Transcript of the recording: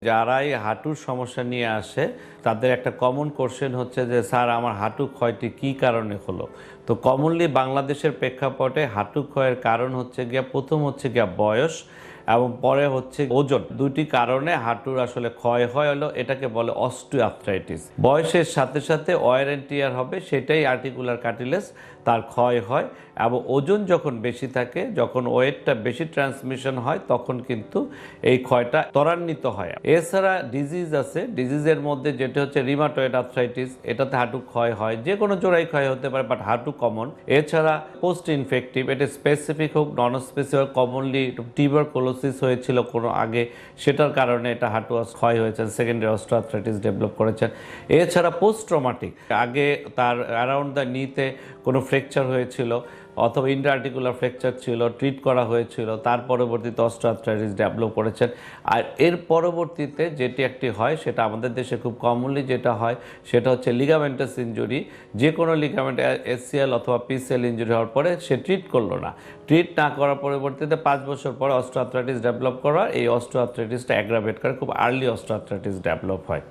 যারাই হাঁটুর সমস্যা নিয়ে আসে তাদের একটা কমন কোশ্চেন হচ্ছে যে স্যার আমার হাঁটু ক্ষয়টি কী কারণে হলো। তো কমনলি বাংলাদেশের প্রেক্ষাপটে হাঁটু ক্ষয়ের কারণ হচ্ছে গিয়া প্রথম হচ্ছে গিয়া বয়স এবং পরে হচ্ছে ওজন। দুটি কারণে হাঁটুর আসলে ক্ষয় হয় হলো, এটাকে বলে অস্টিওআর্থ্রাইটিস। বয়সের সাথে সাথে ওয়্যার অ্যান্ড টিয়ার হবে, সেটাই আর্টিকুলার কার্টিলেজ তার ক্ষয় হয়। এবং ওজন যখন বেশি থাকে, যখন ওয়েটটা বেশি ট্রান্সমিশন হয়, তখন কিন্তু এই ক্ষয়টা ত্বরান্বিত হয়। এছাড়া ডিজিজ আছে, ডিজিজের মধ্যে যেটা হচ্ছে রিমাটয়েড আর্থ্রাইটিস, এটাতে হাঁটু ক্ষয় হয়, যে কোনো জোড়াই ক্ষয় হতে পারে, বাট হাঁটু কমন। এছাড়া পোস্ট ইনফেক্টিভ, এটা স্পেসিফিক হোক নন স্পেসিফিক, কমনলি টিউবারকুলোসিস হয়েছিল কোনো আগে, সেটার কারণে এটা হাঁটু ক্ষয় হয়েছে, সেকেন্ডারি অস্টিওআর্থ্রাইটিস ডেভেলপ করেছেন। এছাড়া পোস্ট ট্রমাটিক, আগে তার অ্যারাউন্ড দ্য নিতে কোনো ফ্র্যাকচার হয়েছিল অথবা ইন্টারআর্টিকুলার ফ্র্যাকচার ছিল, ট্রিট করা হয়েছিল, তার পরবর্তীতে অস্টিওআর্থ্রাইটিস ডেভেলপ করেছেন। আর এর পরবর্তীতে যেটি একটি হয়, সেটা আমাদের দেশে খুব কমনলি যেটা হয় সেটা হচ্ছে লিগামেন্টাস ইনজুরি। যে কোনো লিগামেন্ট এসসিএল অথবা পিসিএল ইনজুরি হওয়ার পরে সে ট্রিট করলো না, ট্রিট না করার পরবর্তীতে 5 বছর পরে অস্টিওআর্থ্রাইটিস ডেভেলপ করা, এই অস্টিওআর্থ্রাইটিসটা অ্যাগ্রাভেট করে, খুব আর্লি অস্টিওআর্থ্রাইটিস ডেভেলপ হয়।